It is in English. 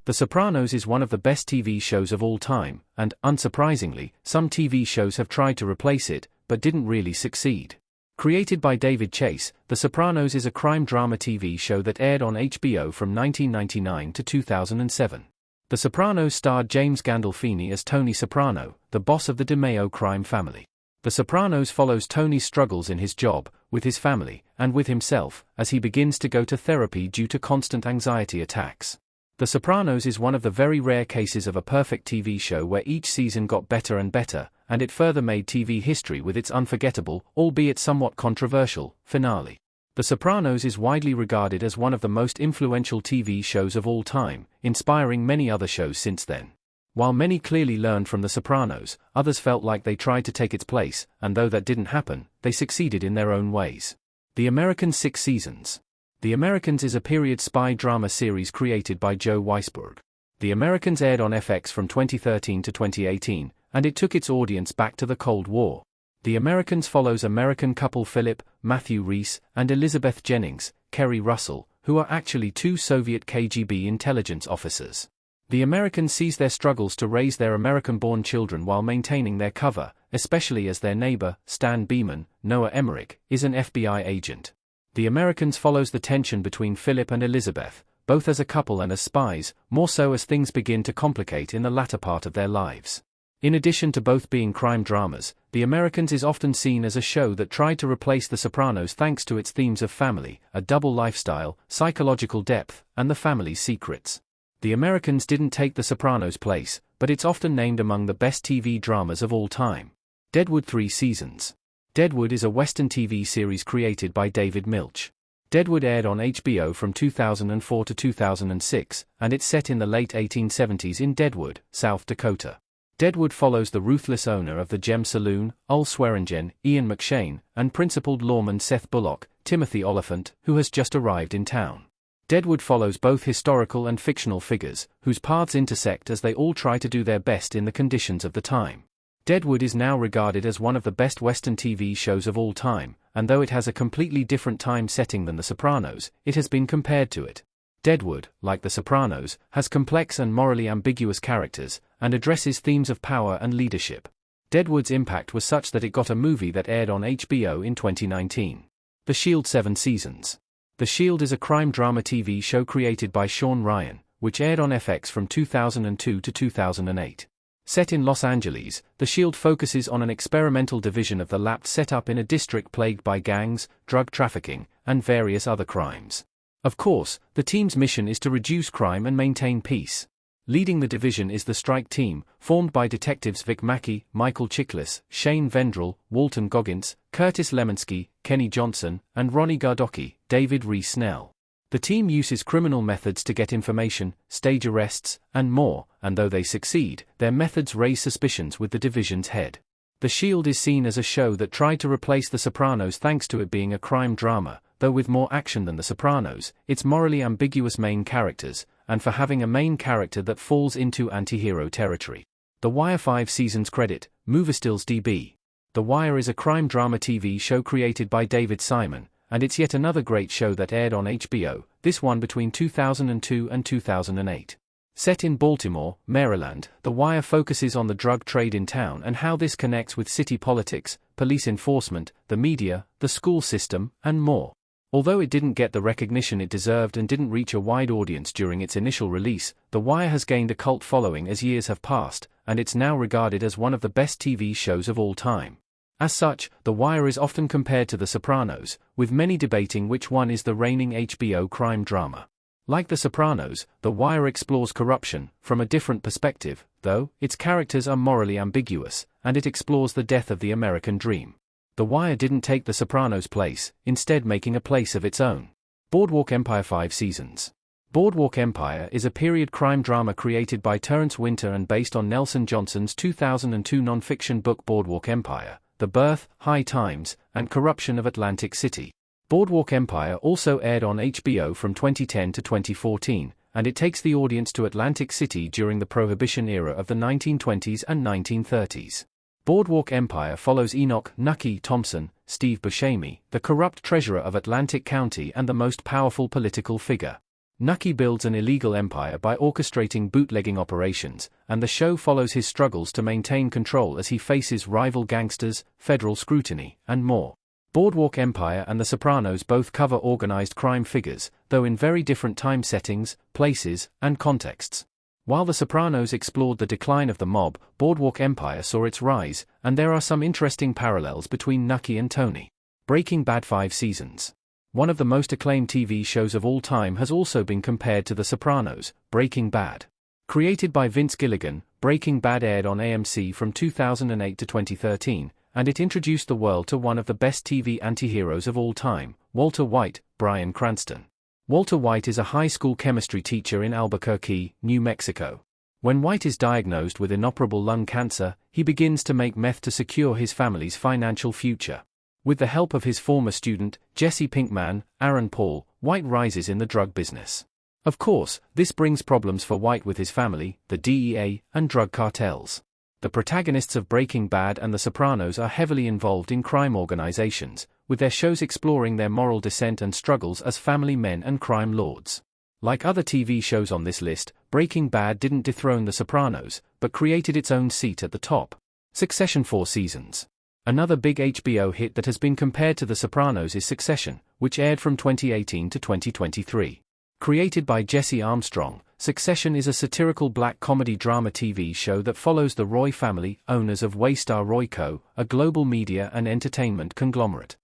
The Sopranos is one of the best TV shows of all time, and, unsurprisingly, some TV shows have tried to replace it, but didn't really succeed. Created by David Chase, The Sopranos is a crime drama TV show that aired on HBO from 1999 to 2007. The Sopranos starred James Gandolfini as Tony Soprano, the boss of the DeMeo crime family. The Sopranos follows Tony's struggles in his job, with his family, and with himself, as he begins to go to therapy due to constant anxiety attacks. The Sopranos is one of the very rare cases of a perfect TV show where each season got better and better, and it further made TV history with its unforgettable, albeit somewhat controversial, finale. The Sopranos is widely regarded as one of the most influential TV shows of all time, inspiring many other shows since then. While many clearly learned from The Sopranos, others felt like they tried to take its place, and though that didn't happen, they succeeded in their own ways. The Americans' 6 seasons. The Americans is a period spy drama series created by Joe Weisberg. The Americans aired on FX from 2013 to 2018, and it took its audience back to the Cold War. The Americans follows American couple Philip, Matthew Reese, and Elizabeth Jennings, Kerry Russell, who are actually 2 Soviet KGB intelligence officers. The Americans sees their struggles to raise their American-born children while maintaining their cover, especially as their neighbor, Stan Beeman, Noah Emmerich, is an FBI agent. The Americans follows the tension between Philip and Elizabeth, both as a couple and as spies, more so as things begin to complicate in the latter part of their lives. In addition to both being crime dramas, The Americans is often seen as a show that tried to replace The Sopranos thanks to its themes of family, a double lifestyle, psychological depth, and the family's secrets. The Americans didn't take The Sopranos' place, but it's often named among the best TV dramas of all time. Deadwood 3 seasons. Deadwood is a Western TV series created by David Milch. Deadwood aired on HBO from 2004 to 2006, and it's set in the late 1870s in Deadwood, South Dakota. Deadwood follows the ruthless owner of the Gem Saloon, Ul Swearingen, Ian McShane, and principled lawman Seth Bullock, Timothy Oliphant, who has just arrived in town. Deadwood follows both historical and fictional figures, whose paths intersect as they all try to do their best in the conditions of the time. Deadwood is now regarded as one of the best Western TV shows of all time, and though it has a completely different time setting than The Sopranos, it has been compared to it. Deadwood, like The Sopranos, has complex and morally ambiguous characters, and addresses themes of power and leadership. Deadwood's impact was such that it got a movie that aired on HBO in 2019. The Shield 7 seasons. The Shield is a crime drama TV show created by Sean Ryan, which aired on FX from 2002 to 2008. Set in Los Angeles, The Shield focuses on an experimental division of the LAPD set up in a district plagued by gangs, drug trafficking, and various other crimes. Of course, the team's mission is to reduce crime and maintain peace. Leading the division is the Strike Team, formed by detectives Vic Mackey, Michael Chiklis, Shane Vendrell, Walton Goggins, Curtis Lemonsky, Kenny Johnson, and Ronnie Gardocki, David Rees-Snell. The team uses criminal methods to get information, stage arrests, and more, and though they succeed, their methods raise suspicions with the division's head. The Shield is seen as a show that tried to replace The Sopranos thanks to it being a crime drama, though with more action than The Sopranos, its morally ambiguous main characters, and for having a main character that falls into anti-hero territory. The Wire 5 seasons credit, Moviestills DB. The Wire is a crime drama TV show created by David Simon, and it's yet another great show that aired on HBO, this one between 2002 and 2008. Set in Baltimore, Maryland, The Wire focuses on the drug trade in town and how this connects with city politics, police enforcement, the media, the school system, and more. Although it didn't get the recognition it deserved and didn't reach a wide audience during its initial release, The Wire has gained a cult following as years have passed, and it's now regarded as one of the best TV shows of all time. As such, The Wire is often compared to The Sopranos, with many debating which one is the reigning HBO crime drama. Like The Sopranos, The Wire explores corruption, from a different perspective, though, its characters are morally ambiguous, and it explores the death of the American dream. The Wire didn't take The Sopranos' place, instead making a place of its own. Boardwalk Empire 5 seasons. Boardwalk Empire is a period crime drama created by Terrence Winter and based on Nelson Johnson's 2002 non-fiction book Boardwalk Empire, The Birth, High Times, and Corruption of Atlantic City. Boardwalk Empire also aired on HBO from 2010 to 2014, and it takes the audience to Atlantic City during the Prohibition era of the 1920s and 1930s. Boardwalk Empire follows Enoch "Nucky" Thompson, Steve Buscemi, the corrupt treasurer of Atlantic County and the most powerful political figure. Nucky builds an illegal empire by orchestrating bootlegging operations, and the show follows his struggles to maintain control as he faces rival gangsters, federal scrutiny, and more. Boardwalk Empire and The Sopranos both cover organized crime figures, though in very different time settings, places, and contexts. While The Sopranos explored the decline of the mob, Boardwalk Empire saw its rise, and there are some interesting parallels between Nucky and Tony. Breaking Bad 5 seasons. One of the most acclaimed TV shows of all time has also been compared to The Sopranos, Breaking Bad. Created by Vince Gilligan, Breaking Bad aired on AMC from 2008 to 2013, and it introduced the world to one of the best TV anti-heroes of all time, Walter White, Bryan Cranston. Walter White is a high school chemistry teacher in Albuquerque, New Mexico. When White is diagnosed with inoperable lung cancer, he begins to make meth to secure his family's financial future. With the help of his former student, Jesse Pinkman, Aaron Paul, White rises in the drug business. Of course, this brings problems for White with his family, the DEA, and drug cartels. The protagonists of Breaking Bad and The Sopranos are heavily involved in crime organizations, with their shows exploring their moral descent and struggles as family men and crime lords. Like other TV shows on this list, Breaking Bad didn't dethrone The Sopranos, but created its own seat at the top. Succession 4 seasons. Another big HBO hit that has been compared to The Sopranos is Succession, which aired from 2018 to 2023. Created by Jesse Armstrong, Succession is a satirical black comedy drama TV show that follows the Roy family, owners of Waystar Roy Co., a global media and entertainment conglomerate.